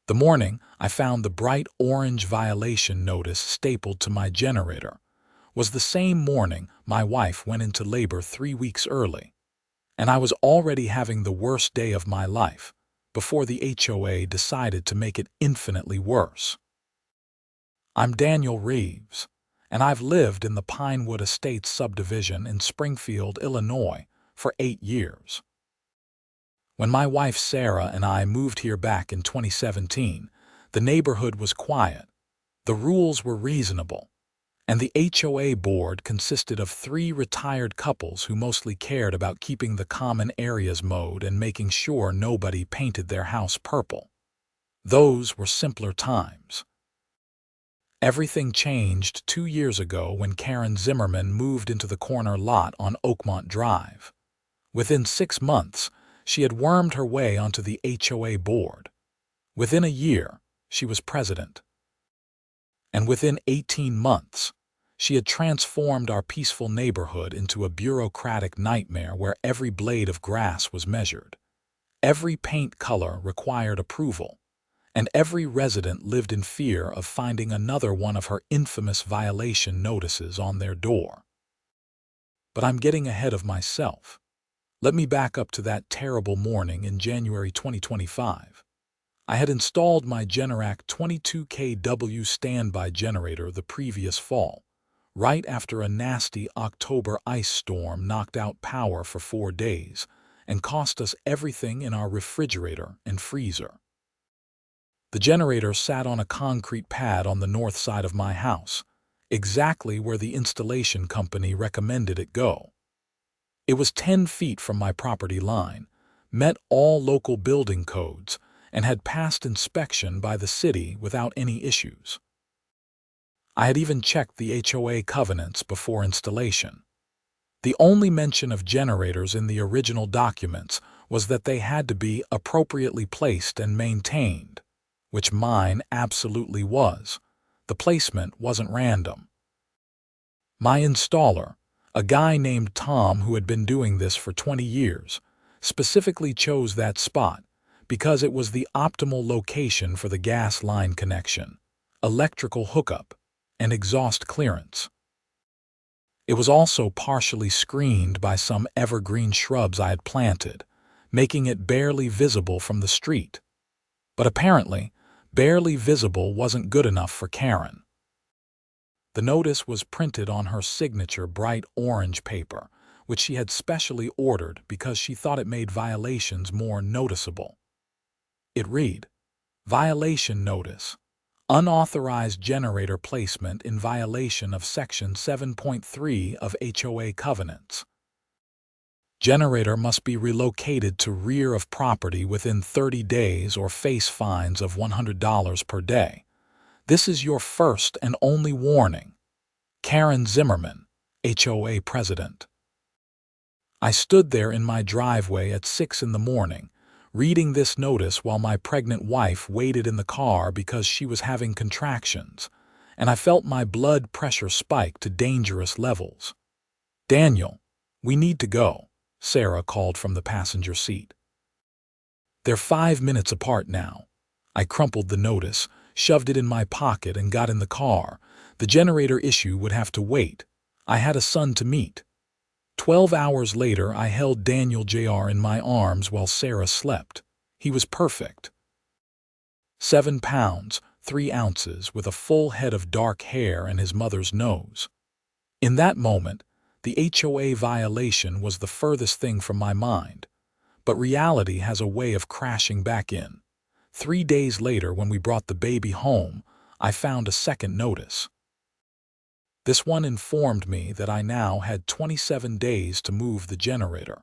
The morning I found the bright orange violation notice stapled to my generator was the same morning my wife went into labor 3 weeks early, and I was already having the worst day of my life before the HOA decided to make it infinitely worse. I'm Daniel Reeves, and I've lived in the Pinewood Estates subdivision in Springfield, Illinois, for 8 years. When my wife Sarah and I moved here back in 2017, the neighborhood was quiet, the rules were reasonable, and the HOA board consisted of 3 retired couples who mostly cared about keeping the common areas mowed and making sure nobody painted their house purple. Those were simpler times. Everything changed 2 years ago when Karren Zimmerman moved into the corner lot on Oakmont Drive. Within 6 months, she had wormed her way onto the HOA board. Within a year, she was president. And within 18 months, she had transformed our peaceful neighborhood into a bureaucratic nightmare where every blade of grass was measured. Every paint color required approval, and every resident lived in fear of finding another one of her infamous violation notices on their door. But I'm getting ahead of myself. Let me back up to that terrible morning in January 2025. I had installed my Generac 22 kW standby generator the previous fall, right after a nasty October ice storm knocked out power for 4 days and cost us everything in our refrigerator and freezer. The generator sat on a concrete pad on the north side of my house, exactly where the installation company recommended it go. It was 10 feet from my property line, met all local building codes, and had passed inspection by the city without any issues. I had even checked the HOA covenants before installation. The only mention of generators in the original documents was that they had to be appropriately placed and maintained, which mine absolutely was. The placement wasn't random. My installer, a guy named Tom who had been doing this for 20 years, specifically chose that spot because it was the optimal location for the gas line connection, electrical hookup, and exhaust clearance. It was also partially screened by some evergreen shrubs I had planted, making it barely visible from the street. But apparently, barely visible wasn't good enough for Karren. The notice was printed on her signature bright orange paper, which she had specially ordered because she thought it made violations more noticeable. It read, "Violation Notice. Unauthorized generator placement in violation of Section 7.3 of HOA Covenants. Generator must be relocated to rear of property within 30 days or face fines of $100 per day. This is your first and only warning. Karren Zimmerman, HOA President." I stood there in my driveway at 6 in the morning, reading this notice while my pregnant wife waited in the car because she was having contractions, and I felt my blood pressure spike to dangerous levels. "Daniel, we need to go," Sarah called from the passenger seat. "They're 5 minutes apart now." I crumpled the notice, shoved it in my pocket, and got in the car. The generator issue would have to wait. I had a son to meet. 12 hours later, I held Daniel Jr. in my arms while Sarah slept. He was perfect. 7 pounds, 3 ounces, with a full head of dark hair and his mother's nose. In that moment, the HOA violation was the furthest thing from my mind. But reality has a way of crashing back in. 3 days later, when we brought the baby home, I found a second notice. This one informed me that I now had 27 days to move the generator,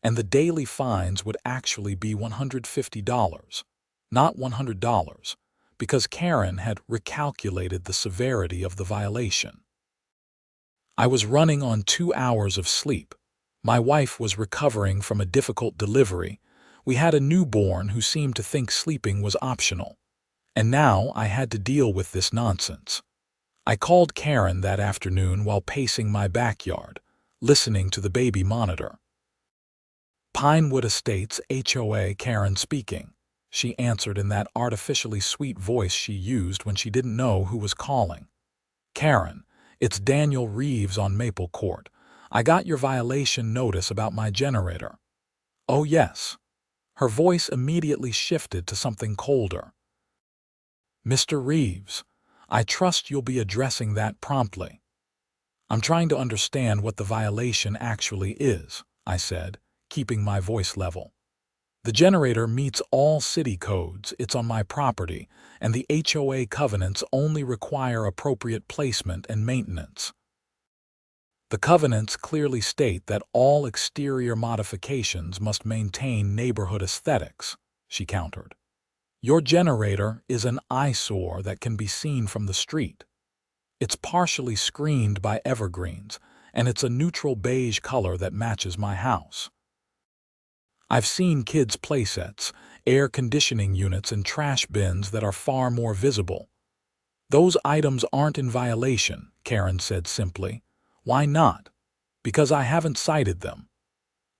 and the daily fines would actually be $150, not $100, because Karren had recalculated the severity of the violation. I was running on 2 hours of sleep. My wife was recovering from a difficult delivery. We had a newborn who seemed to think sleeping was optional. And now I had to deal with this nonsense. I called Karren that afternoon while pacing my backyard, listening to the baby monitor. "Pinewood Estates HOA, Karren speaking," she answered in that artificially sweet voice she used when she didn't know who was calling. "Karren, it's Daniel Reeves on Maple Court. I got your violation notice about my generator." "Oh, yes." Her voice immediately shifted to something colder. "Mr. Reeves, I trust you'll be addressing that promptly." "I'm trying to understand what the violation actually is," I said, keeping my voice level. "The generator meets all city codes, it's on my property, and the HOA covenants only require appropriate placement and maintenance." "The covenants clearly state that all exterior modifications must maintain neighborhood aesthetics," she countered. "Your generator is an eyesore that can be seen from the street. It's partially screened by evergreens, and it's a neutral beige color that matches my house. I've seen kids' playsets, air conditioning units, and trash bins that are far more visible." "Those items aren't in violation," Karren said simply. "Why not?" "Because I haven't cited them."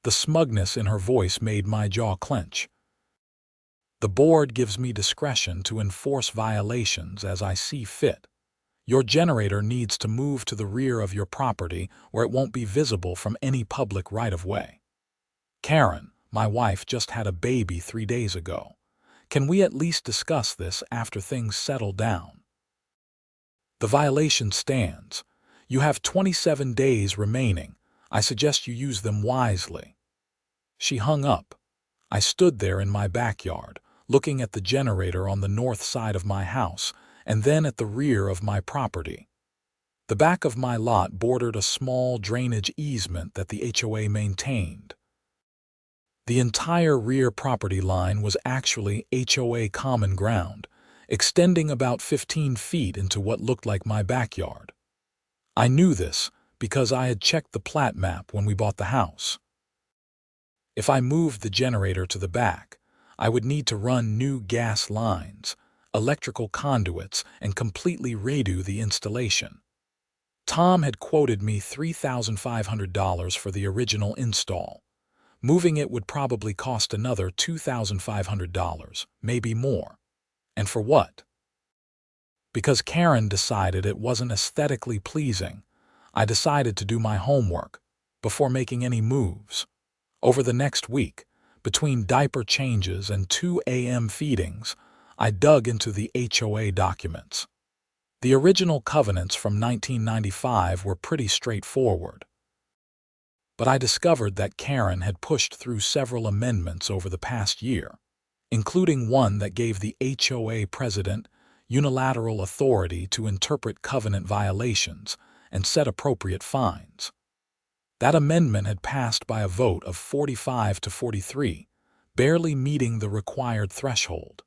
The smugness in her voice made my jaw clench. "The board gives me discretion to enforce violations as I see fit. Your generator needs to move to the rear of your property where it won't be visible from any public right-of-way. Karren, my wife just had a baby 3 days ago. Can we at least discuss this after things settle down?" "The violation stands. You have 27 days remaining. I suggest you use them wisely." She hung up. I stood there in my backyard, looking at the generator on the north side of my house and then at the rear of my property. The back of my lot bordered a small drainage easement that the HOA maintained. The entire rear property line was actually HOA common ground, extending about 15 feet into what looked like my backyard. I knew this because I had checked the plat map when we bought the house. If I moved the generator to the back, I would need to run new gas lines, electrical conduits, and completely redo the installation. Tom had quoted me $3,500 for the original install. Moving it would probably cost another $2,500, maybe more. And for what? Because Karren decided it wasn't aesthetically pleasing, I decided to do my homework before making any moves. Over the next week, between diaper changes and 2 a.m. feedings, I dug into the HOA documents. The original covenants from 1995 were pretty straightforward. But I discovered that Karren had pushed through several amendments over the past year, including one that gave the HOA president unilateral authority to interpret covenant violations and set appropriate fines. That amendment had passed by a vote of 45 to 43, barely meeting the required threshold.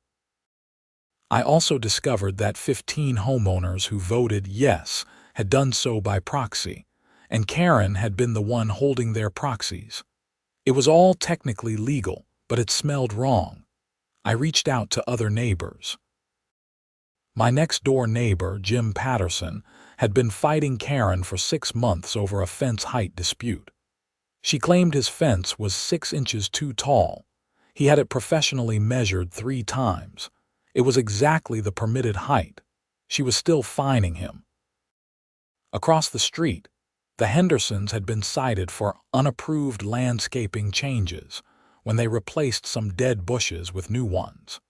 I also discovered that 15 homeowners who voted yes had done so by proxy, and Karren had been the one holding their proxies. It was all technically legal, but it smelled wrong. I reached out to other neighbors. My next-door neighbor, Jim Patterson, had been fighting Karren for 6 months over a fence height dispute. She claimed his fence was 6 inches too tall. He had it professionally measured 3 times. It was exactly the permitted height. She was still fining him. Across the street, the Hendersons had been cited for unapproved landscaping changes when they replaced some dead bushes with new ones.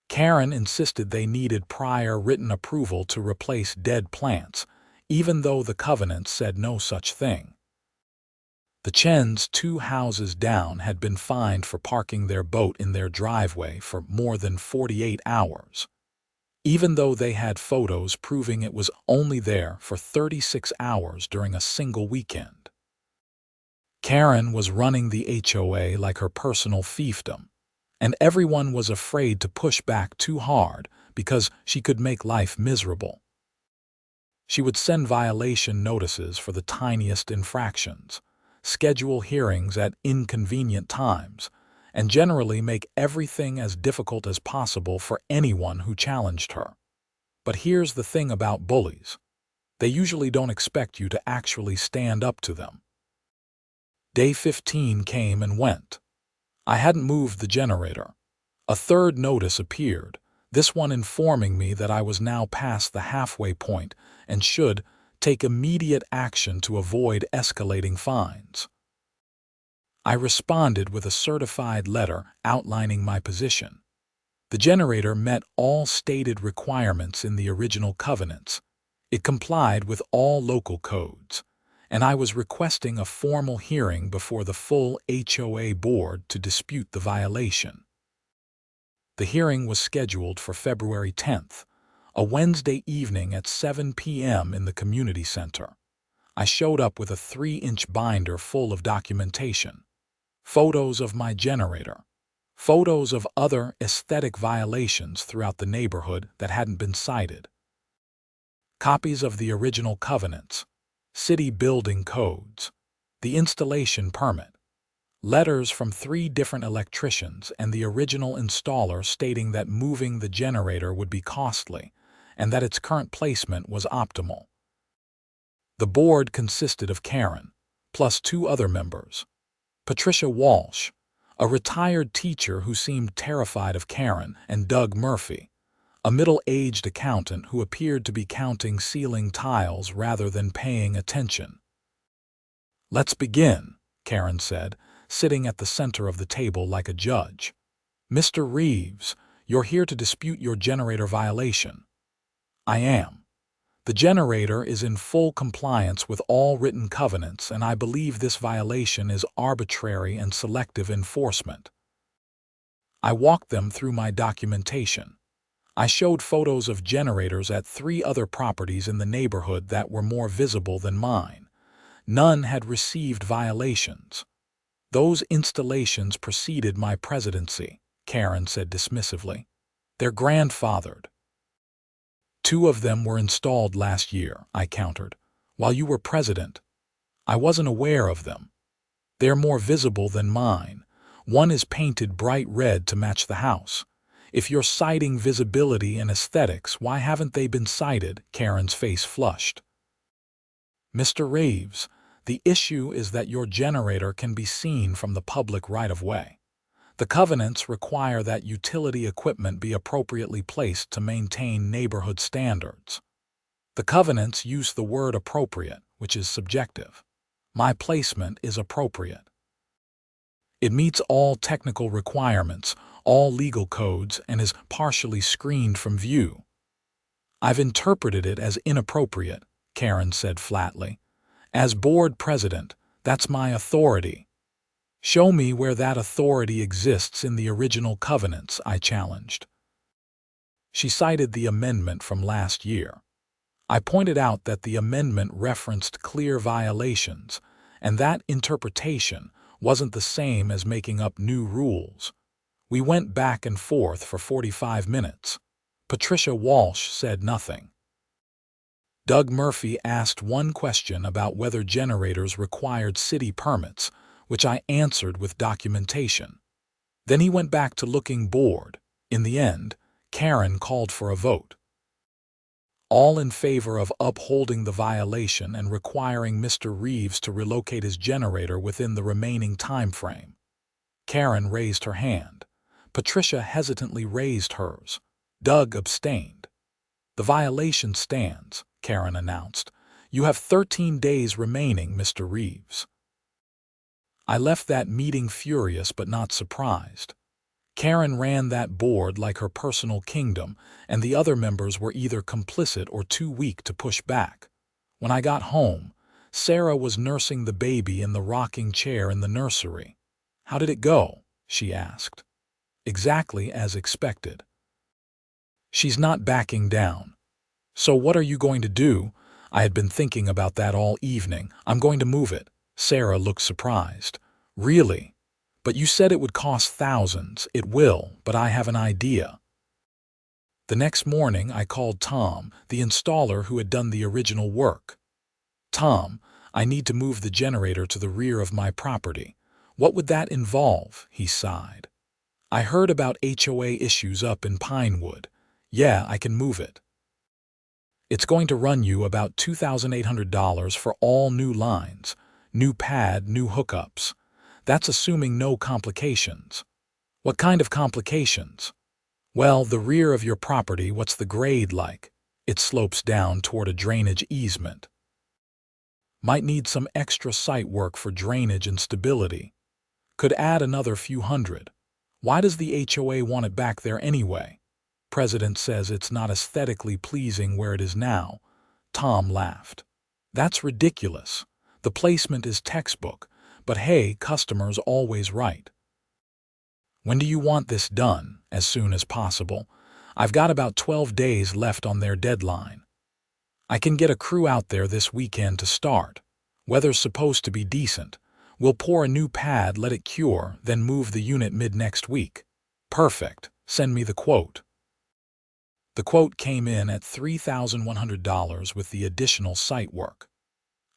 Karren insisted they needed prior written approval to replace dead plants, even though the covenant said no such thing. The Chens, 2 houses down, had been fined for parking their boat in their driveway for more than 48 hours, even though they had photos proving it was only there for 36 hours during a single weekend. Karren was running the HOA like her personal fiefdom, and everyone was afraid to push back too hard because she could make life miserable. She would send violation notices for the tiniest infractions, schedule hearings at inconvenient times, and generally make everything as difficult as possible for anyone who challenged her. But here's the thing about bullies. They usually don't expect you to actually stand up to them. Day 15 came and went. I hadn't moved the generator. A third notice appeared, this one informing me that I was now past the halfway point and should take immediate action to avoid escalating fines. I responded with a certified letter outlining my position. The generator met all stated requirements in the original covenants. It complied with all local codes, and I was requesting a formal hearing before the full HOA board to dispute the violation. The hearing was scheduled for February 10th, a Wednesday evening at 7 p.m. in the community center. I showed up with a 3-inch binder full of documentation, photos of my generator, photos of other aesthetic violations throughout the neighborhood that hadn't been cited, copies of the original covenants, city building codes, the installation permit, letters from 3 different electricians and the original installer stating that moving the generator would be costly and that its current placement was optimal. The board consisted of Karren, plus 2 other members. Patricia Walsh, a retired teacher who seemed terrified of Karren, and Doug Murphy, a middle-aged accountant who appeared to be counting ceiling tiles rather than paying attention. "Let's begin," Karren said, sitting at the center of the table like a judge. "Mr. Reeves, you're here to dispute your generator violation." "I am. The generator is in full compliance with all written covenants, and I believe this violation is arbitrary and selective enforcement." I walked them through my documentation. I showed photos of generators at 3 other properties in the neighborhood that were more visible than mine. None had received violations. "Those installations preceded my presidency," Karren said dismissively. "They're grandfathered." "2 of them were installed last year," I countered, "while you were president. I wasn't aware of them. They're more visible than mine. One is painted bright red to match the house. If you're citing visibility and aesthetics, why haven't they been cited?" Karren's face flushed. "Mr. Reeves, the issue is that your generator can be seen from the public right-of-way. The covenants require that utility equipment be appropriately placed to maintain neighborhood standards. The covenants use the word appropriate, which is subjective. My placement is appropriate. It meets all technical requirements, all legal codes, and is partially screened from view." "I've interpreted it as inappropriate," Karren said flatly. "As board president, that's my authority." "Show me where that authority exists in the original covenants," I challenged. She cited the amendment from last year. I pointed out that the amendment referenced clear violations, and that interpretation wasn't the same as making up new rules. We went back and forth for 45 minutes. Patricia Walsh said nothing. Doug Murphy asked one question about whether generators required city permits, which I answered with documentation. Then he went back to looking bored. In the end, Karren called for a vote. All in favor of upholding the violation and requiring Mr. Reeves to relocate his generator within the remaining time frame. Karren raised her hand. Patricia hesitantly raised hers. Doug abstained. "The violation stands," Karren announced. "You have 13 days remaining, Mr. Reeves." I left that meeting furious but not surprised. Karren ran that board like her personal kingdom, and the other members were either complicit or too weak to push back. When I got home, Sarah was nursing the baby in the rocking chair in the nursery. "How did it go?" she asked. "Exactly as expected." "She's not backing down." "So what are you going to do?" "I had been thinking about that all evening. I'm going to move it." Sarah looked surprised. "Really? But you said it would cost thousands." "It will, but I have an idea." The next morning I called Tom, the installer who had done the original work. "Tom, I need to move the generator to the rear of my property. What would that involve?" he sighed. "I heard about HOA issues up in Pinewood. Yeah, I can move it. It's going to run you about $2,800 for all new lines, new pad, new hookups. That's assuming no complications." What kind of complications? Well, the rear of your property, what's the grade like? It slopes down toward a drainage easement. Might need some extra site work for drainage and stability. Could add another few hundred. Why does the HOA want it back there anyway? President says it's not aesthetically pleasing where it is now. Tom laughed. That's ridiculous. The placement is textbook, but hey, customers always right. When do you want this done? As soon as possible. I've got about 12 days left on their deadline. I can get a crew out there this weekend to start. Weather's supposed to be decent. We'll pour a new pad, let it cure, then move the unit mid-next week. Perfect. Send me the quote. The quote came in at $3,100 with the additional site work.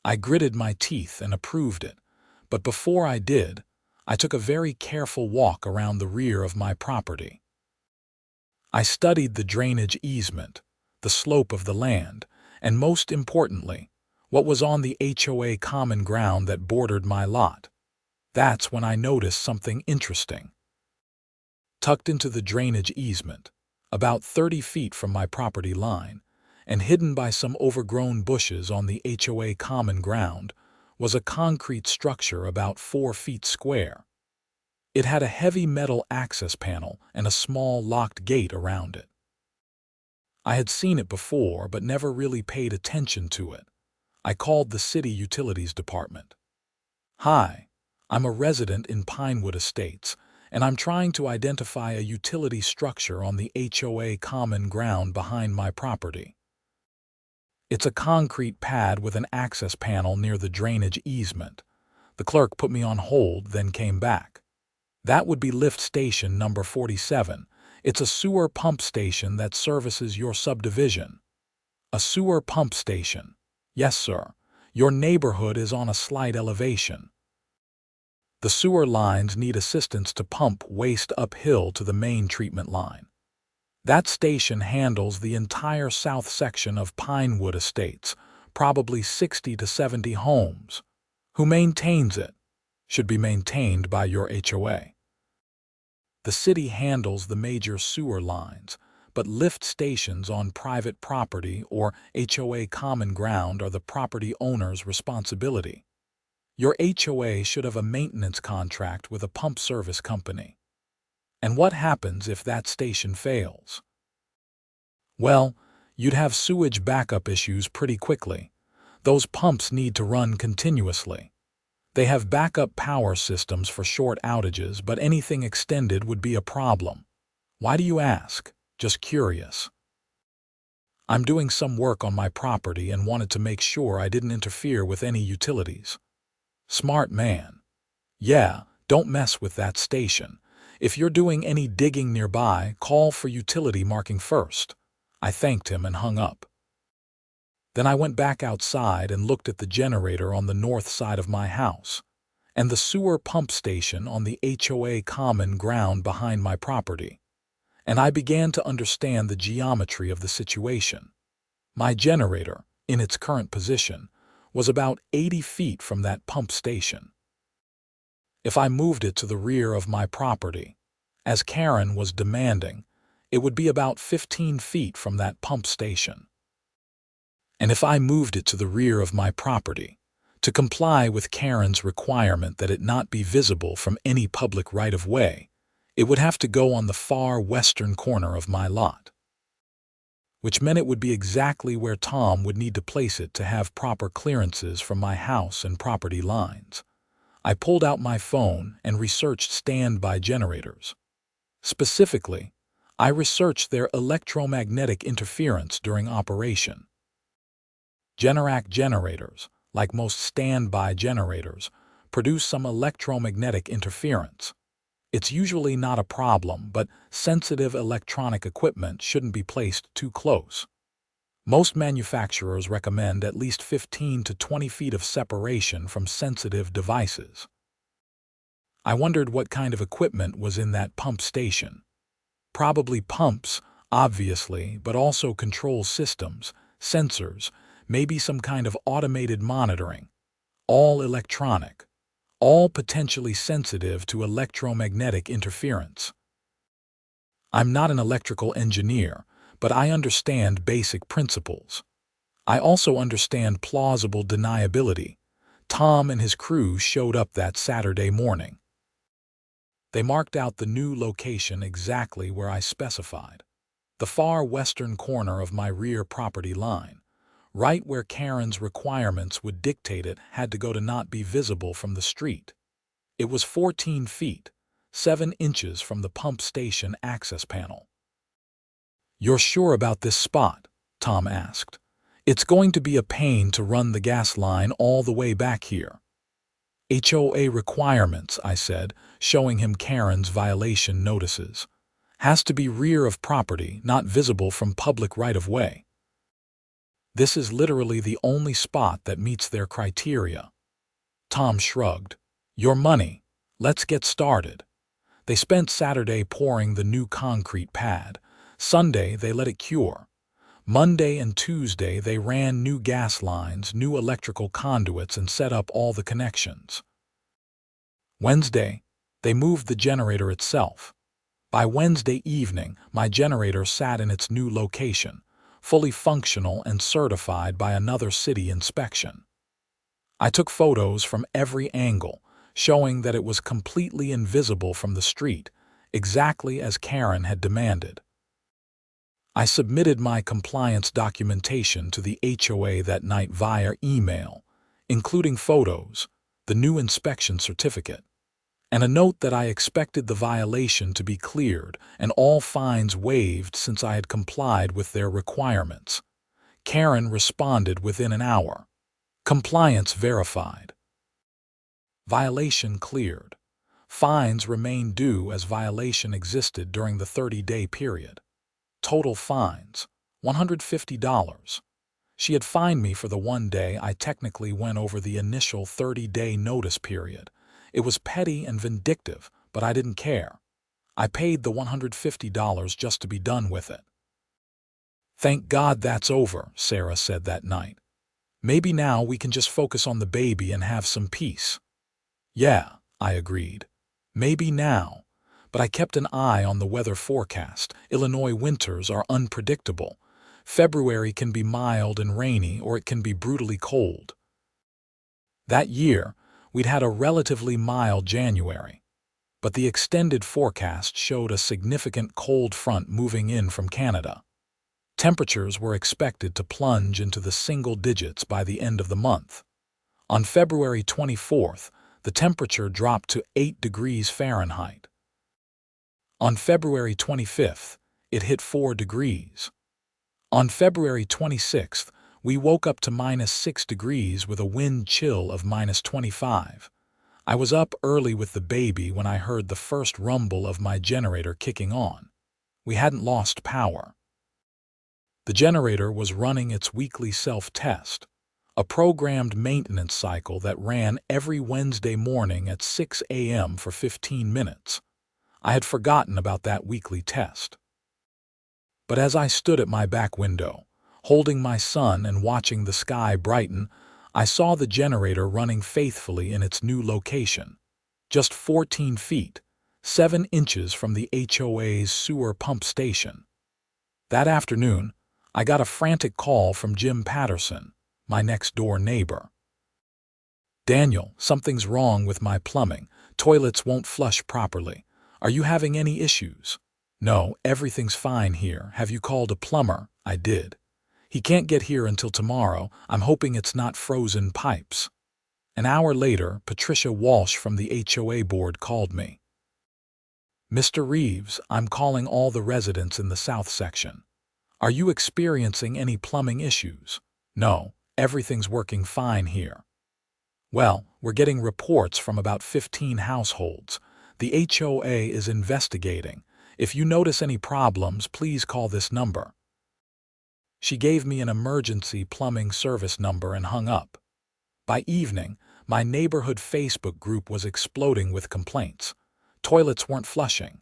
I gritted my teeth and approved it, but before I did, I took a very careful walk around the rear of my property. I studied the drainage easement, the slope of the land, and most importantly, what was on the HOA common ground that bordered my lot. That's when I noticed something interesting. Tucked into the drainage easement, about 30 feet from my property line, and hidden by some overgrown bushes on the HOA common ground, was a concrete structure about 4 feet square. It had a heavy metal access panel and a small locked gate around it. I had seen it before but never really paid attention to it. I called the city utilities department. Hi, I'm a resident in Pinewood Estates, and I'm trying to identify a utility structure on the HOA common ground behind my property. It's a concrete pad with an access panel near the drainage easement. The clerk put me on hold, then came back. That would be lift station number 47. It's a sewer pump station that services your subdivision. A sewer pump station. Yes, sir. Your neighborhood is on a slight elevation. The sewer lines need assistance to pump waste uphill to the main treatment line. That station handles the entire south section of Pinewood Estates, probably 60 to 70 homes. Who maintains it? Should be maintained by your HOA. The city handles the major sewer lines, but lift stations on private property or HOA common ground are the property owner's responsibility. Your HOA should have a maintenance contract with a pump service company. And what happens if that station fails? Well, you'd have sewage backup issues pretty quickly. Those pumps need to run continuously. They have backup power systems for short outages, but anything extended would be a problem. Why do you ask? Just curious. I'm doing some work on my property and wanted to make sure I didn't interfere with any utilities. Smart man. Yeah, don't mess with that station. If you're doing any digging nearby, call for utility marking first. I thanked him and hung up. Then I went back outside and looked at the generator on the north side of my house, and the sewer pump station on the HOA common ground behind my property, and I began to understand the geometry of the situation. My generator, in its current position, was about 80 feet from that pump station. If I moved it to the rear of my property, as Karren was demanding, it would be about 15 feet from that pump station. And if I moved it to the rear of my property, to comply with Karren's requirement that it not be visible from any public right-of-way, it would have to go on the far western corner of my lot, which meant it would be exactly where Tom would need to place it to have proper clearances from my house and property lines. I pulled out my phone and researched standby generators. Specifically, I researched their electromagnetic interference during operation. Generac generators, like most standby generators, produce some electromagnetic interference. It's usually not a problem, but sensitive electronic equipment shouldn't be placed too close. Most manufacturers recommend at least 15 to 20 feet of separation from sensitive devices. I wondered what kind of equipment was in that pump station. Probably pumps, obviously, but also control systems, sensors, maybe some kind of automated monitoring. All electronic, all potentially sensitive to electromagnetic interference. I'm not an electrical engineer, but I understand basic principles. I also understand plausible deniability. Tom and his crew showed up that Saturday morning. They marked out the new location exactly where I specified, the far western corner of my rear property line, right where Karren's requirements would dictate it had to go to not be visible from the street. It was 14 feet, 7 inches from the pump station access panel. "You're sure about this spot?" Tom asked. "It's going to be a pain to run the gas line all the way back here." "HOA requirements," I said, showing him Karren's violation notices. "Has to be rear of property, not visible from public right-of-way." "This is literally the only spot that meets their criteria." Tom shrugged. "Your money. Let's get started." They spent Saturday pouring the new concrete pad. Sunday they let it cure. Monday and Tuesday they ran new gas lines, new electrical conduits, and set up all the connections. Wednesday, they moved the generator itself. By Wednesday evening, my generator sat in its new location, fully functional and certified by another city inspection. I took photos from every angle, showing that it was completely invisible from the street, exactly as Karren had demanded. I submitted my compliance documentation to the HOA that night via email, including photos, the new inspection certificate, and a note that I expected the violation to be cleared and all fines waived since I had complied with their requirements. Karren responded within an hour. "Compliance verified. Violation cleared. Fines remain due as violation existed during the 30-day period. Total fines, $150. She had fined me for the one day I technically went over the initial 30-day notice period. It was petty and vindictive, but I didn't care. I paid the $150 just to be done with it." "Thank God that's over," Sarah said that night. "Maybe now we can just focus on the baby and have some peace." "Yeah," I agreed. "Maybe now." But I kept an eye on the weather forecast. Illinois winters are unpredictable. February can be mild and rainy, or it can be brutally cold. That year, we'd had a relatively mild January, but the extended forecast showed a significant cold front moving in from Canada. Temperatures were expected to plunge into the single digits by the end of the month. On February 24th, the temperature dropped to 8 degrees Fahrenheit. On February 25th, it hit 4 degrees. On February 26th, we woke up to -6 degrees with a wind chill of -25. I was up early with the baby when I heard the first rumble of my generator kicking on. We hadn't lost power. The generator was running its weekly self-test, a programmed maintenance cycle that ran every Wednesday morning at 6 a.m. for 15 minutes. I had forgotten about that weekly test. But as I stood at my back window, holding my son and watching the sky brighten, I saw the generator running faithfully in its new location, just 14 feet, 7 inches from the HOA's sewer pump station. That afternoon, I got a frantic call from Jim Patterson, my next-door neighbor. "Daniel, something's wrong with my plumbing. Toilets won't flush properly. Are you having any issues?" "No, everything's fine here. Have you called a plumber?" I did. "He can't get here until tomorrow. I'm hoping it's not frozen pipes." An hour later, Patricia Walsh from the HOA board called me. "Mr. Reeves, I'm calling all the residents in the south section. Are you experiencing any plumbing issues?" "No, everything's working fine here." "Well, we're getting reports from about 15 households. The HOA is investigating. If you notice any problems, please call this number." She gave me an emergency plumbing service number and hung up. By evening, my neighborhood Facebook group was exploding with complaints. Toilets weren't flushing.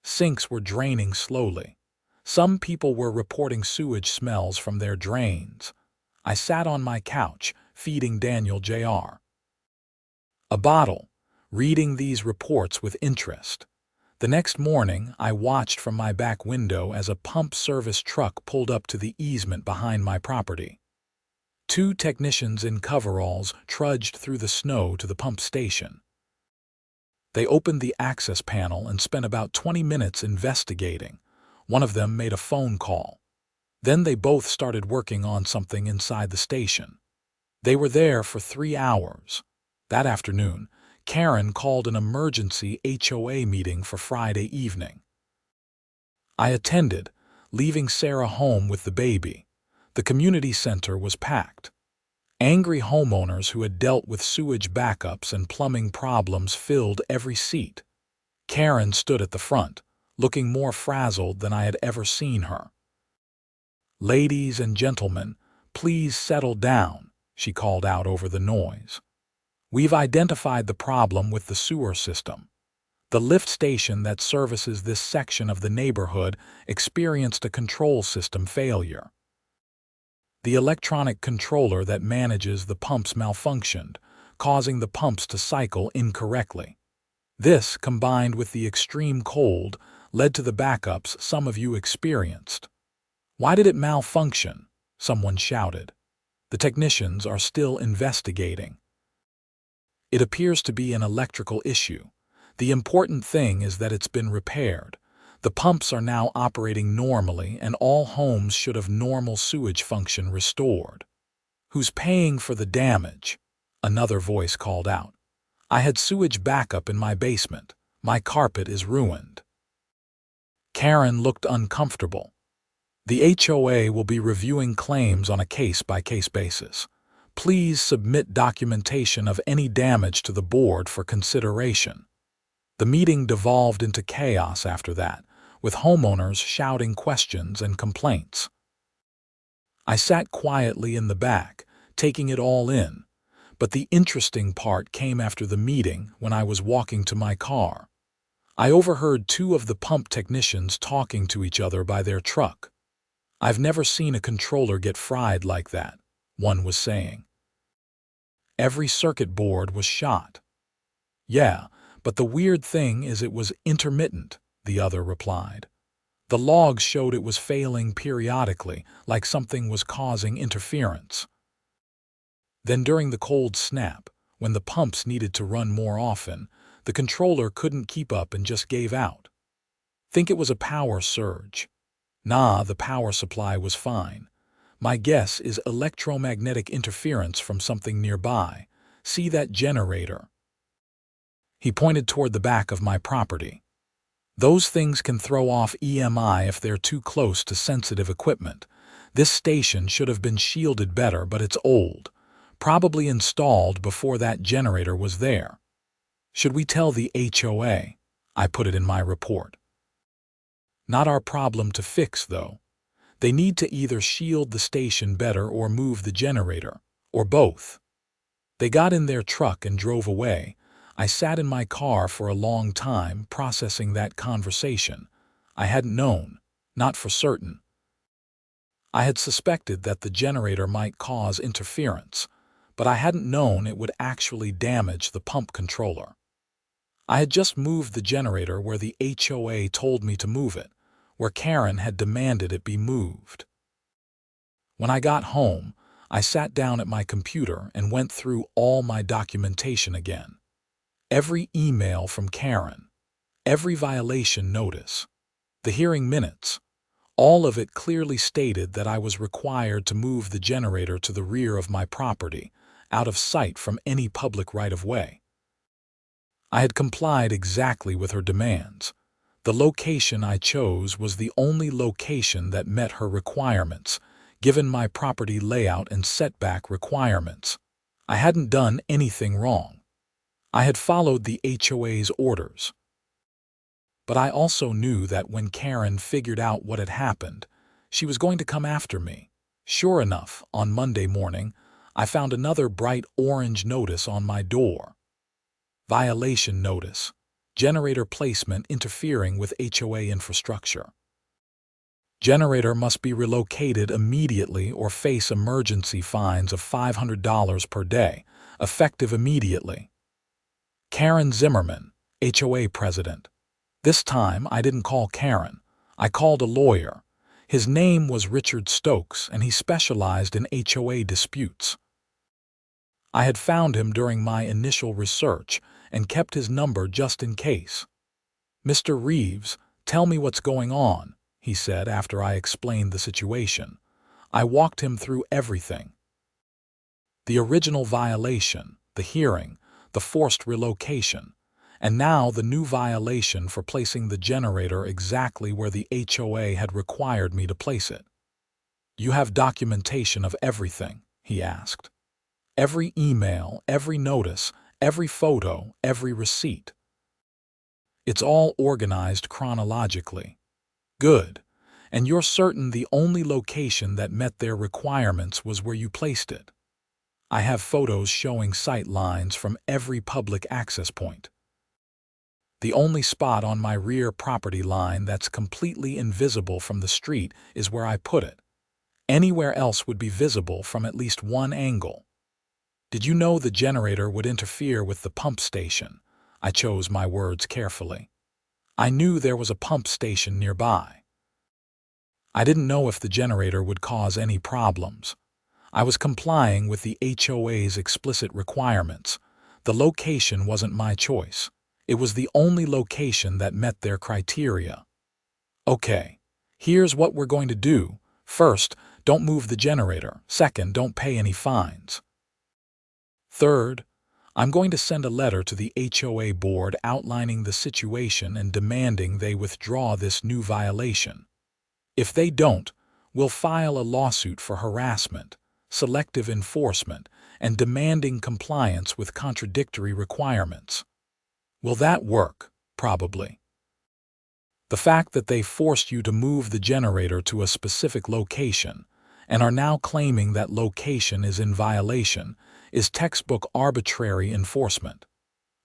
Sinks were draining slowly. Some people were reporting sewage smells from their drains. I sat on my couch, feeding Daniel Jr. a bottle, reading these reports with interest. The next morning, I watched from my back window as a pump service truck pulled up to the easement behind my property. Two technicians in coveralls trudged through the snow to the pump station. They opened the access panel and spent about 20 minutes investigating. One of them made a phone call. Then they both started working on something inside the station. They were there for 3 hours. That afternoon, Karren called an emergency HOA meeting for Friday evening. I attended, leaving Sarah home with the baby. The community center was packed. Angry homeowners who had dealt with sewage backups and plumbing problems filled every seat. Karren stood at the front, looking more frazzled than I had ever seen her. "Ladies and gentlemen, please settle down," she called out over the noise. "We've identified the problem with the sewer system. The lift station that services this section of the neighborhood experienced a control system failure. The electronic controller that manages the pumps malfunctioned, causing the pumps to cycle incorrectly. This, combined with the extreme cold, led to the backups some of you experienced." "Why did it malfunction?" someone shouted. "The technicians are still investigating." "It appears to be an electrical issue. The important thing is that it's been repaired. The pumps are now operating normally and all homes should have normal sewage function restored." "Who's paying for the damage?" another voice called out. "I had sewage backup in my basement. My carpet is ruined." Karren looked uncomfortable. "The HOA will be reviewing claims on a case-by-case basis. Please submit documentation of any damage to the board for consideration." The meeting devolved into chaos after that, with homeowners shouting questions and complaints. I sat quietly in the back, taking it all in, but the interesting part came after the meeting when I was walking to my car. I overheard two of the pump technicians talking to each other by their truck. "I've never seen a controller get fried like that," one was saying. "Every circuit board was shot." "Yeah, but the weird thing is it was intermittent," the other replied. "The logs showed it was failing periodically, like something was causing interference. Then during the cold snap, when the pumps needed to run more often, the controller couldn't keep up and just gave out. Think it was a power surge." "Nah, the power supply was fine. My guess is electromagnetic interference from something nearby. See that generator?" He pointed toward the back of my property. "Those things can throw off EMI if they're too close to sensitive equipment. This station should have been shielded better, but it's old. Probably installed before that generator was there. Should we tell the HOA?" I put it in my report. "Not our problem to fix, though. They need to either shield the station better or move the generator, or both." They got in their truck and drove away. I sat in my car for a long time processing that conversation. I hadn't known, not for certain. I had suspected that the generator might cause interference, but I hadn't known it would actually damage the pump controller. I had just moved the generator where the HOA told me to move it, where Karren had demanded it be moved. When I got home, I sat down at my computer and went through all my documentation again. Every email from Karren, every violation notice, the hearing minutes, all of it clearly stated that I was required to move the generator to the rear of my property, out of sight from any public right-of-way. I had complied exactly with her demands. The location I chose was the only location that met her requirements, given my property layout and setback requirements. I hadn't done anything wrong. I had followed the HOA's orders. But I also knew that when Karren figured out what had happened, she was going to come after me. Sure enough, on Monday morning, I found another bright orange notice on my door. Violation notice. Generator placement interfering with HOA infrastructure. Generator must be relocated immediately or face emergency fines of $500 per day, effective immediately. Karren Zimmerman, HOA President. This time, I didn't call Karren. I called a lawyer. His name was Richard Stokes, and he specialized in HOA disputes. I had found him during my initial research and kept his number just in case. "Mr. Reeves, tell me what's going on," he said after I explained the situation. I walked him through everything. The original violation, the hearing, the forced relocation, and now the new violation for placing the generator exactly where the HOA had required me to place it. "You have documentation of everything?" he asked. "Every email, every notice, every photo, every receipt." "It's all organized chronologically." "Good. And you're certain the only location that met their requirements was where you placed it?" "I have photos showing sight lines from every public access point. The only spot on my rear property line that's completely invisible from the street is where I put it. Anywhere else would be visible from at least one angle." "Did you know the generator would interfere with the pump station?" I chose my words carefully. "I knew there was a pump station nearby." "I didn't know if the generator would cause any problems. I was complying with the HOA's explicit requirements. The location wasn't my choice. It was the only location that met their criteria." "Okay, here's what we're going to do. First, don't move the generator. Second, don't pay any fines. Third, I'm going to send a letter to the HOA board outlining the situation and demanding they withdraw this new violation. If they don't, we'll file a lawsuit for harassment, selective enforcement, and demanding compliance with contradictory requirements." "Will that work?" "Probably. The fact that they forced you to move the generator to a specific location and are now claiming that location is in violation is textbook arbitrary enforcement.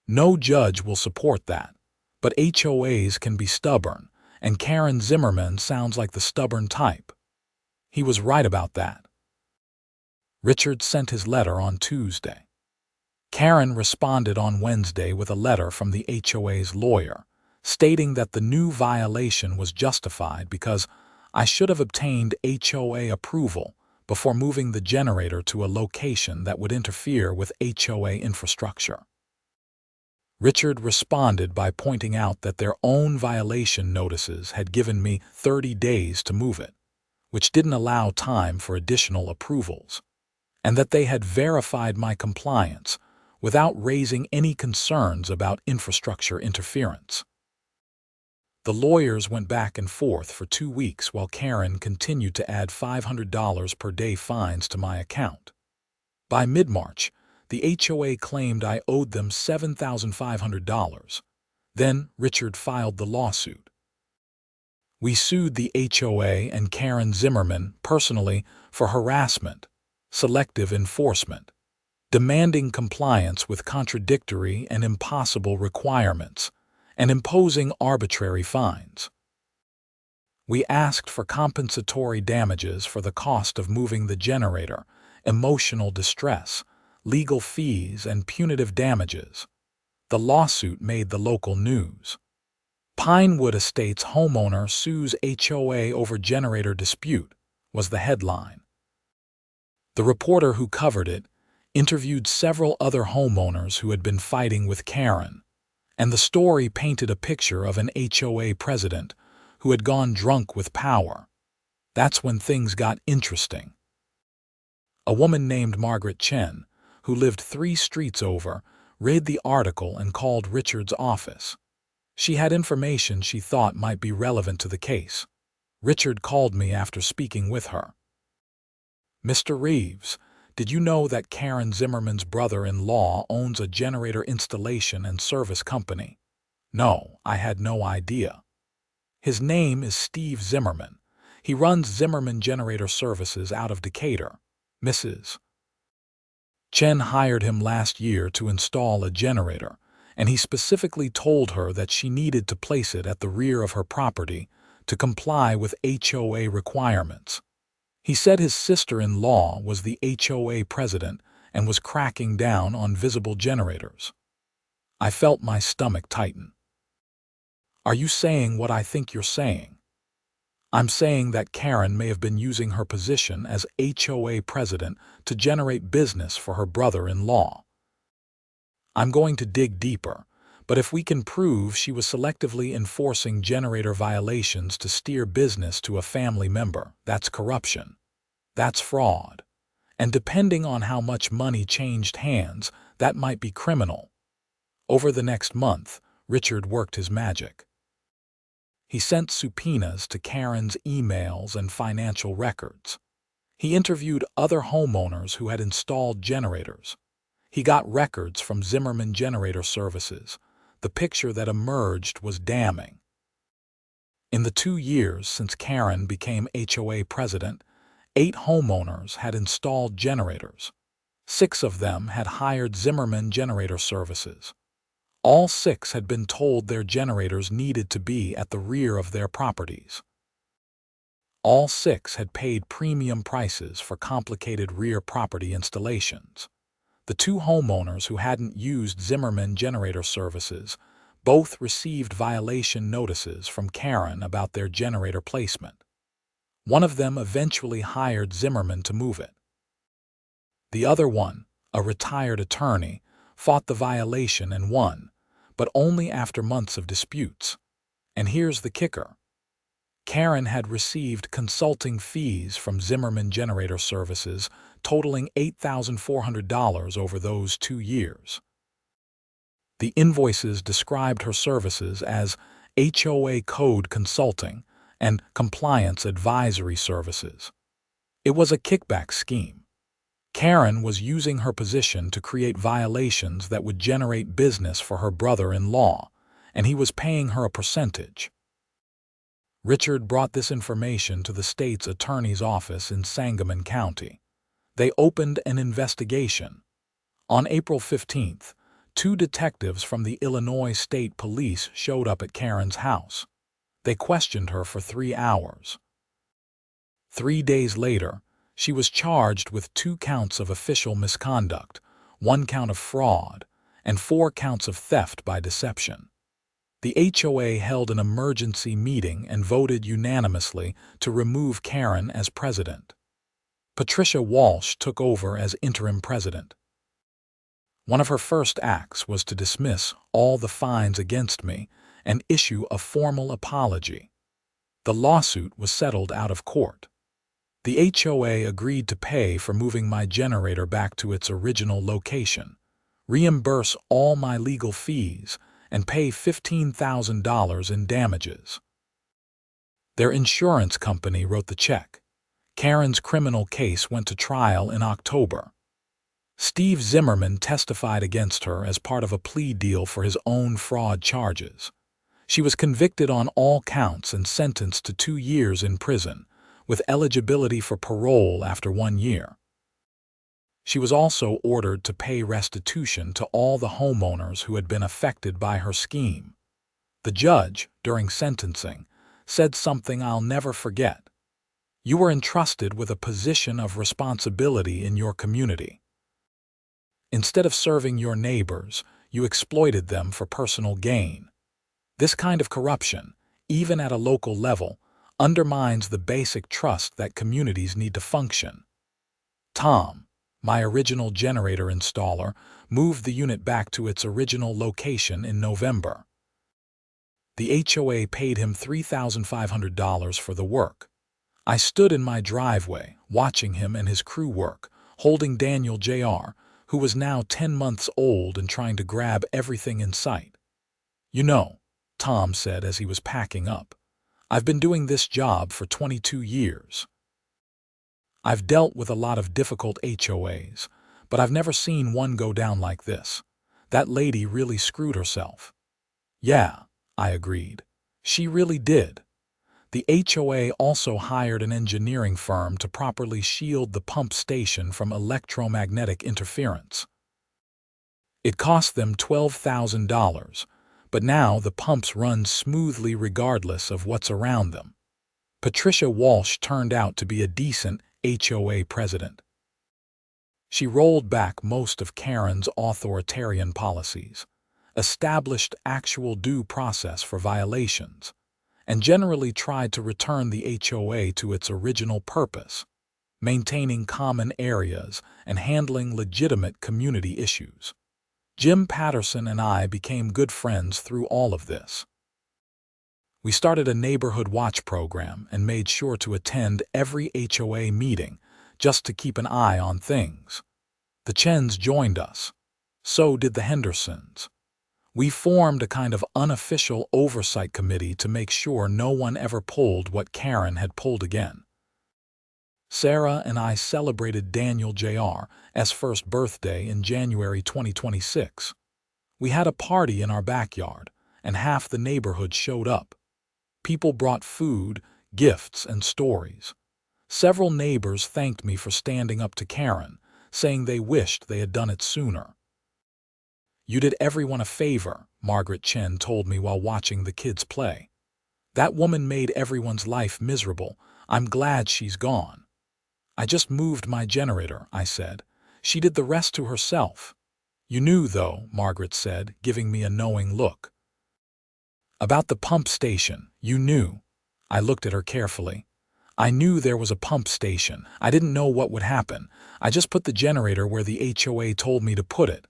No judge will support that, but HOAs can be stubborn, and Karren Zimmerman sounds like the stubborn type." He was right about that. Richard sent his letter on Tuesday. Karren responded on Wednesday with a letter from the HOA's lawyer, stating that the new violation was justified because I should have obtained HOA approval before moving the generator to a location that would interfere with HOA infrastructure. Richard responded by pointing out that their own violation notices had given me 30 days to move it, which didn't allow time for additional approvals, and that they had verified my compliance without raising any concerns about infrastructure interference. The lawyers went back and forth for 2 weeks while Karren continued to add $500 per day fines to my account. By mid-March, the HOA claimed I owed them $7,500. Then Richard filed the lawsuit. We sued the HOA and Karren Zimmerman personally for harassment, selective enforcement, demanding compliance with contradictory and impossible requirements, and imposing arbitrary fines. We asked for compensatory damages for the cost of moving the generator, emotional distress, legal fees, and punitive damages. The lawsuit made the local news. "Pinewood Estates homeowner sues HOA over generator dispute" was the headline. The reporter who covered it interviewed several other homeowners who had been fighting with Karren, and the story painted a picture of an HOA president who had gone drunk with power. That's when things got interesting. A woman named Margaret Chen, who lived 3 streets over, read the article and called Richard's office. She had information she thought might be relevant to the case. Richard called me after speaking with her. "Mr. Reeves, did you know that Karren Zimmerman's brother-in-law owns a generator installation and service company?" "No, I had no idea." "His name is Steve Zimmerman. He runs Zimmerman Generator Services out of Decatur. Mrs. Chen hired him last year to install a generator, and he specifically told her that she needed to place it at the rear of her property to comply with HOA requirements. He said his sister-in-law was the HOA president and was cracking down on visible generators." I felt my stomach tighten. Are you saying what I think you're saying? I'm saying that Karren may have been using her position as HOA president to generate business for her brother-in-law. I'm going to dig deeper, but if we can prove she was selectively enforcing generator violations to steer business to a family member, that's corruption. That's fraud. And depending on how much money changed hands, that might be criminal. Over the next month, Richard worked his magic. He sent subpoenas to Karren's emails and financial records. He interviewed other homeowners who had installed generators. He got records from Zimmerman Generator Services. The picture that emerged was damning. In the 2 years since Karren became HOA president, 8 homeowners had installed generators. 6 of them had hired Zimmerman Generator Services. All 6 had been told their generators needed to be at the rear of their properties. All 6 had paid premium prices for complicated rear property installations. The 2 homeowners who hadn't used Zimmerman Generator Services both received violation notices from Karren about their generator placement. One of them eventually hired Zimmerman to move it. The other one, a retired attorney, fought the violation and won, but only after months of disputes. And here's the kicker. Karren had received consulting fees from Zimmerman Generator Services totaling $8,400 over those 2 years. The invoices described her services as HOA Code Consulting and Compliance Advisory Services. It was a kickback scheme. Karren was using her position to create violations that would generate business for her brother-in-law, and he was paying her a percentage. Richard brought this information to the state's attorney's office in Sangamon County. They opened an investigation. On April 15th, 2 detectives from the Illinois State Police showed up at Karren's house. They questioned her for 3 hours. 3 days later, she was charged with 2 counts of official misconduct, 1 count of fraud, and 4 counts of theft by deception. The HOA held an emergency meeting and voted unanimously to remove Karren as president. Patricia Walsh took over as interim president. One of her first acts was to dismiss all the fines against me and issue a formal apology. The lawsuit was settled out of court. The HOA agreed to pay for moving my generator back to its original location, reimburse all my legal fees, and pay $15,000 in damages. Their insurance company wrote the check. Karren's criminal case went to trial in October. Steve Zimmerman testified against her as part of a plea deal for his own fraud charges. She was convicted on all counts and sentenced to 2 years in prison, with eligibility for parole after 1 year. She was also ordered to pay restitution to all the homeowners who had been affected by her scheme. The judge, during sentencing, said something I'll never forget. You were entrusted with a position of responsibility in your community. Instead of serving your neighbors, you exploited them for personal gain. This kind of corruption, even at a local level, undermines the basic trust that communities need to function. Tom, my original generator installer, moved the unit back to its original location in November. The HOA paid him $3,500 for the work. I stood in my driveway, watching him and his crew work, holding Daniel Jr., who was now 10 months old and trying to grab everything in sight. You know, Tom said as he was packing up, I've been doing this job for 22 years. I've dealt with a lot of difficult HOAs, but I've never seen one go down like this. That lady really screwed herself. Yeah, I agreed. She really did. The HOA also hired an engineering firm to properly shield the pump station from electromagnetic interference. It cost them $12,000, but now the pumps run smoothly regardless of what's around them. Patricia Walsh turned out to be a decent HOA president. She rolled back most of Karren's authoritarian policies. established actual due process for violations, and generally tried to return the HOA to its original purpose, maintaining common areas and handling legitimate community issues. Jim Patterson and I became good friends through all of this. We started a neighborhood watch program and made sure to attend every HOA meeting just to keep an eye on things. The Chens joined us. So did the Hendersons. We formed a kind of unofficial oversight committee to make sure no one ever pulled what Karren had pulled again. Sarah and I celebrated Daniel Jr.'s first birthday in January 2026. We had a party in our backyard, and half the neighborhood showed up. People brought food, gifts, and stories. Several neighbors thanked me for standing up to Karren, saying they wished they had done it sooner. "You did everyone a favor," Margaret Chen told me while watching the kids play. "That woman made everyone's life miserable. I'm glad she's gone." "I just moved my generator," I said. "She did the rest to herself." "You knew, though," Margaret said, giving me a knowing look. "About the pump station, you knew." I looked at her carefully. "I knew there was a pump station. I didn't know what would happen. I just put the generator where the HOA told me to put it."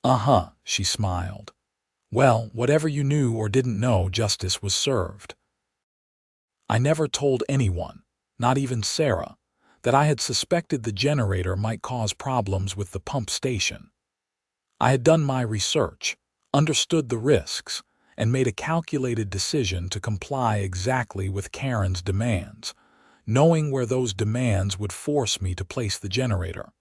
"Uh-huh," she smiled. "Well, whatever you knew or didn't know, justice was served." I never told anyone, not even Sarah, that I had suspected the generator might cause problems with the pump station. I had done my research, understood the risks, and made a calculated decision to comply exactly with Karren's demands, knowing where those demands would force me to place the generator.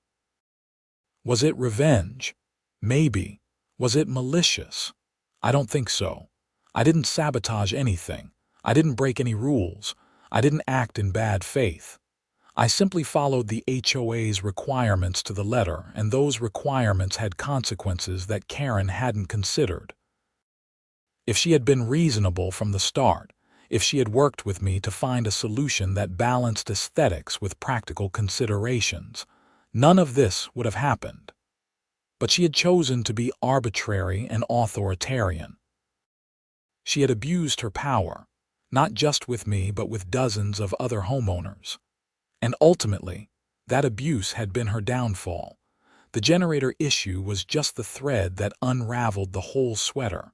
Was it revenge? Maybe. Was it malicious? I don't think so. I didn't sabotage anything. I didn't break any rules. I didn't act in bad faith. I simply followed the HOA's requirements to the letter, and those requirements had consequences that Karren hadn't considered. If she had been reasonable from the start, if she had worked with me to find a solution that balanced aesthetics with practical considerations, none of this would have happened. But she had chosen to be arbitrary and authoritarian. She had abused her power, not just with me but with dozens of other homeowners. And ultimately, that abuse had been her downfall. The generator issue was just the thread that unraveled the whole sweater.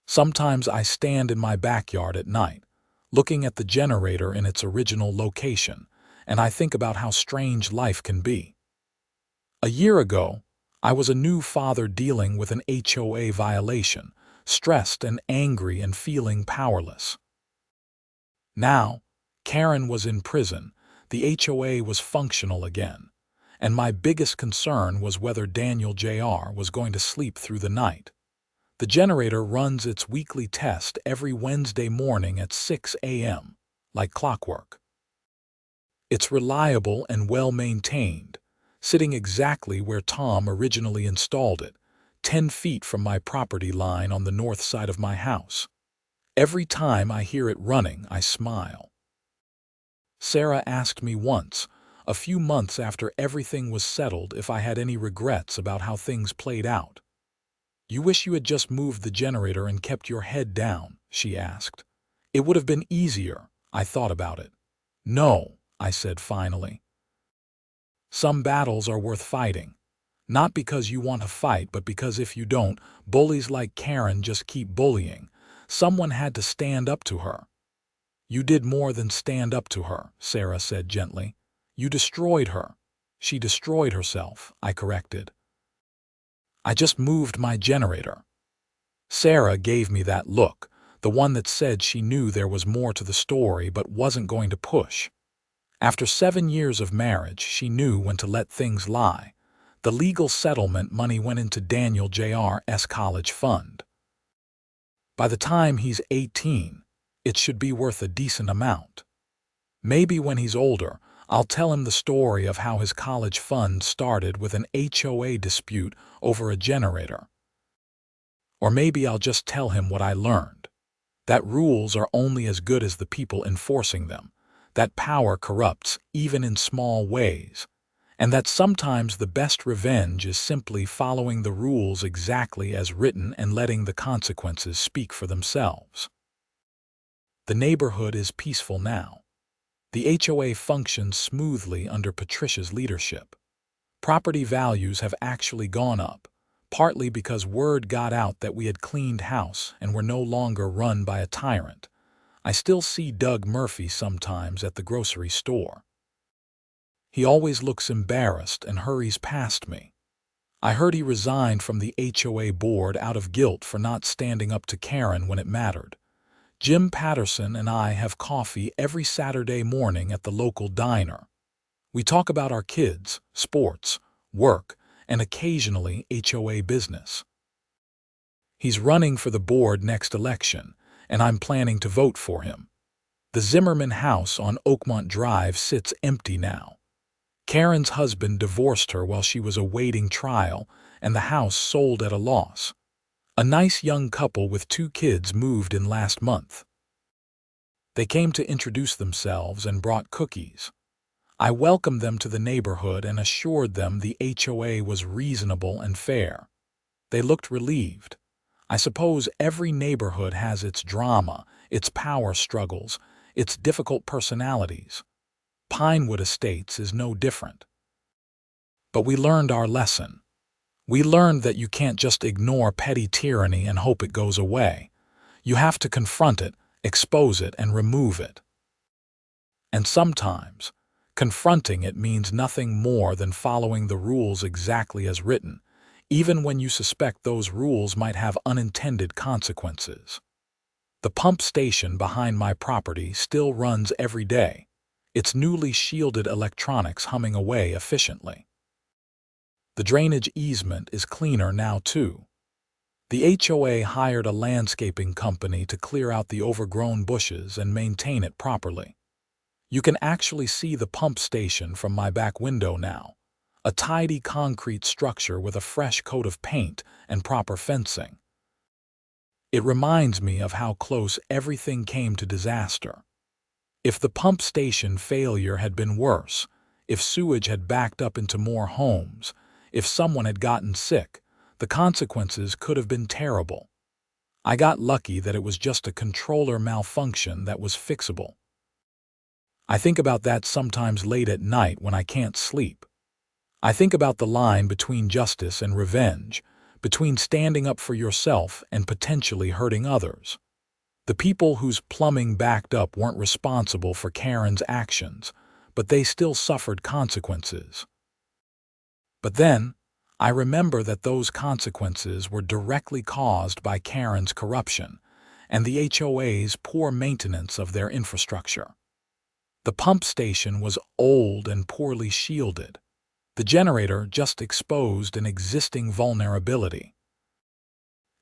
Sometimes I stand in my backyard at night, looking at the generator in its original location, and I think about how strange life can be. A year ago, I was a new father dealing with an HOA violation, stressed and angry and feeling powerless. Now, Karren was in prison, the HOA was functional again, and my biggest concern was whether Daniel Jr. was going to sleep through the night. The generator runs its weekly test every Wednesday morning at 6 a.m., like clockwork. It's reliable and well-maintained, sitting exactly where Tom originally installed it, 10 feet from my property line on the north side of my house. Every time I hear it running, I smile. Sarah asked me once, a few months after everything was settled, if I had any regrets about how things played out. "You wish you had just moved the generator and kept your head down?" she asked. "It would have been easier." I thought about it. "No," I said finally. "Some battles are worth fighting. Not because you want to fight, but because if you don't, bullies like Karren just keep bullying. Someone had to stand up to her." "You did more than stand up to her," Sarah said gently. "You destroyed her." "She destroyed herself," I corrected. "I just moved my generator." Sarah gave me that look, the one that said she knew there was more to the story but wasn't going to push. After 7 years of marriage, she knew when to let things lie. The legal settlement money went into Daniel Jr.'s college fund. By the time he's 18, it should be worth a decent amount. Maybe when he's older, I'll tell him the story of how his college fund started with an HOA dispute over a generator. Or maybe I'll just tell him what I learned. That rules are only as good as the people enforcing them. That power corrupts, even in small ways. and that sometimes the best revenge is simply following the rules exactly as written and letting the consequences speak for themselves. The neighborhood is peaceful now. The HOA functions smoothly under Patricia's leadership. Property values have actually gone up, partly because word got out that we had cleaned house and were no longer run by a tyrant. I still see Doug Murphy sometimes at the grocery store. He always looks embarrassed and hurries past me. I heard he resigned from the HOA board out of guilt for not standing up to Karren when it mattered. Jim Patterson and I have coffee every Saturday morning at the local diner. We talk about our kids, sports, work, and occasionally HOA business. He's running for the board next election, and I'm planning to vote for him. The Zimmerman house on Oakmont Drive sits empty now. Karren's husband divorced her while she was awaiting trial, and the house sold at a loss. A nice young couple with 2 kids moved in last month. They came to introduce themselves and brought cookies. I welcomed them to the neighborhood and assured them the HOA was reasonable and fair. They looked relieved. I suppose every neighborhood has its drama, its power struggles, its difficult personalities. Pinewood Estates is no different. But we learned our lesson. We learned that you can't just ignore petty tyranny and hope it goes away. You have to confront it, expose it, and remove it. And sometimes, confronting it means nothing more than following the rules exactly as written, even when you suspect those rules might have unintended consequences. The pump station behind my property still runs every day, its newly shielded electronics humming away efficiently. The drainage easement is cleaner now too. The HOA hired a landscaping company to clear out the overgrown bushes and maintain it properly. You can actually see the pump station from my back window now, a tidy concrete structure with a fresh coat of paint and proper fencing. It reminds me of how close everything came to disaster. If the pump station failure had been worse, if sewage had backed up into more homes, if someone had gotten sick, the consequences could have been terrible. I got lucky that it was just a controller malfunction that was fixable. I think about that sometimes late at night when I can't sleep. I think about the line between justice and revenge, between standing up for yourself and potentially hurting others. The people whose plumbing backed up weren't responsible for Karren's actions, but they still suffered consequences. But then, I remember that those consequences were directly caused by Karren's corruption and the HOA's poor maintenance of their infrastructure. The pump station was old and poorly shielded. The generator just exposed an existing vulnerability.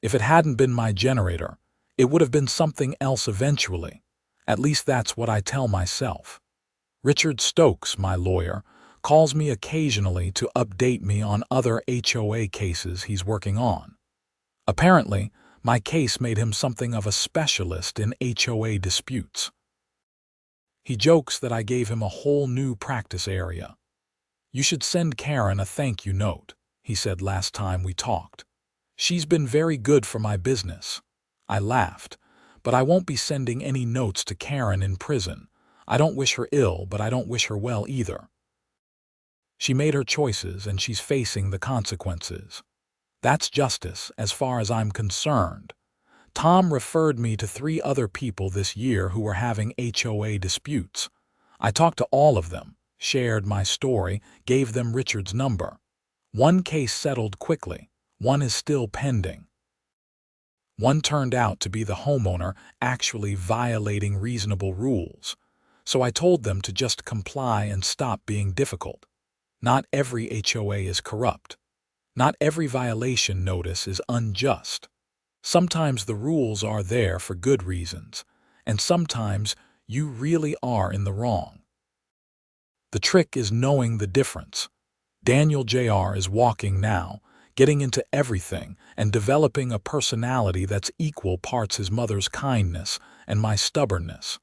If it hadn't been my generator, it would have been something else eventually. At least that's what I tell myself. Richard Stokes, my lawyer, calls me occasionally to update me on other HOA cases he's working on. Apparently, my case made him something of a specialist in HOA disputes. He jokes that I gave him a whole new practice area. "You should send Karren a thank you note," he said last time we talked. "She's been very good for my business." I laughed, "But I won't be sending any notes to Karren in prison. I don't wish her ill, but I don't wish her well either. She made her choices and she's facing the consequences. That's justice as far as I'm concerned." Tom referred me to 3 other people this year who were having HOA disputes. I talked to all of them, shared my story, gave them Richard's number. One case settled quickly. One is still pending. One turned out to be the homeowner actually violating reasonable rules, so I told them to just comply and stop being difficult. Not every HOA is corrupt. Not every violation notice is unjust. Sometimes the rules are there for good reasons, and sometimes you really are in the wrong. The trick is knowing the difference. Daniel Jr. is walking now, getting into everything and developing a personality that's equal parts his mother's kindness and my stubbornness.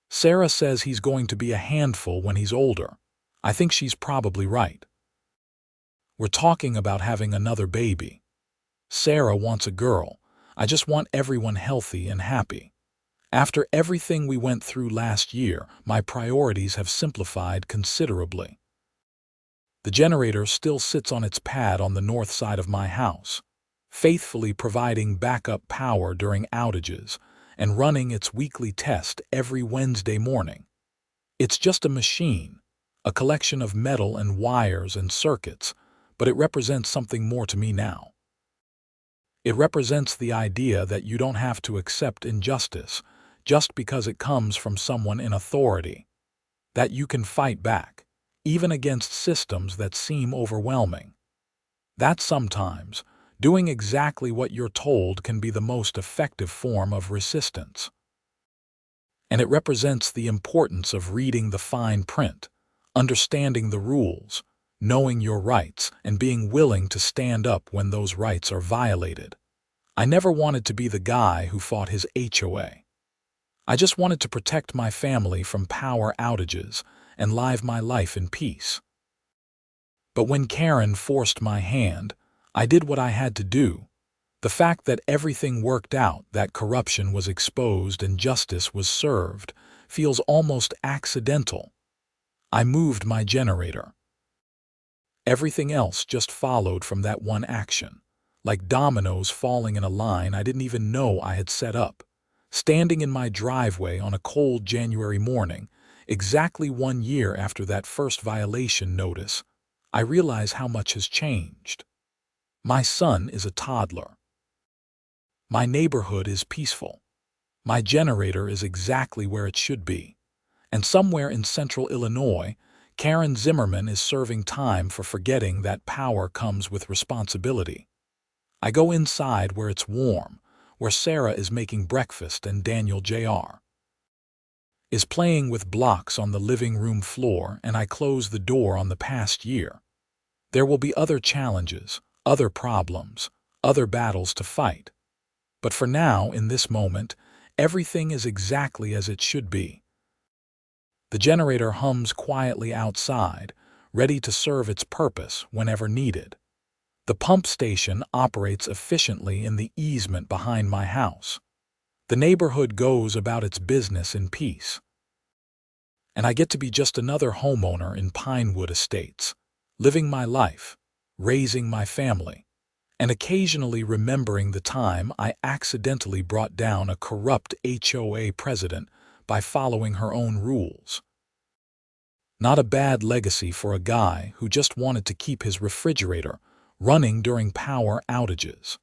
Sarah says he's going to be a handful when he's older. I think she's probably right. We're talking about having another baby. Sarah wants a girl. I just want everyone healthy and happy. After everything we went through last year, my priorities have simplified considerably. The generator still sits on its pad on the north side of my house, faithfully providing backup power during outages and running its weekly test every Wednesday morning. It's just a machine, a collection of metal and wires and circuits, but it represents something more to me now. It represents the idea that you don't have to accept injustice just because it comes from someone in authority, that you can fight back, even against systems that seem overwhelming. That sometimes, doing exactly what you're told can be the most effective form of resistance. And it represents the importance of reading the fine print, understanding the rules, knowing your rights, and being willing to stand up when those rights are violated. I never wanted to be the guy who fought his HOA. I just wanted to protect my family from power outages and live my life in peace. But when Karren forced my hand, I did what I had to do. The fact that everything worked out, that corruption was exposed and justice was served, feels almost accidental. I moved my generator. Everything else just followed from that one action, like dominoes falling in a line I didn't even know I had set up. Standing in my driveway on a cold January morning, exactly 1 year after that first violation notice, I realize how much has changed. My son is a toddler. My neighborhood is peaceful. My generator is exactly where it should be. And somewhere in central Illinois, Karren Zimmerman is serving time for forgetting that power comes with responsibility. I go inside where it's warm, where Sarah is making breakfast and Daniel Jr. is playing with blocks on the living room floor, and I close the door on the past year. There will be other challenges, other problems, other battles to fight. But for now, in this moment, everything is exactly as it should be. The generator hums quietly outside, ready to serve its purpose whenever needed. The pump station operates efficiently in the easement behind my house. The neighborhood goes about its business in peace. And I get to be just another homeowner in Pinewood Estates, living my life, raising my family, and occasionally remembering the time I accidentally brought down a corrupt HOA president by following her own rules. Not a bad legacy for a guy who just wanted to keep his refrigerator running during power outages.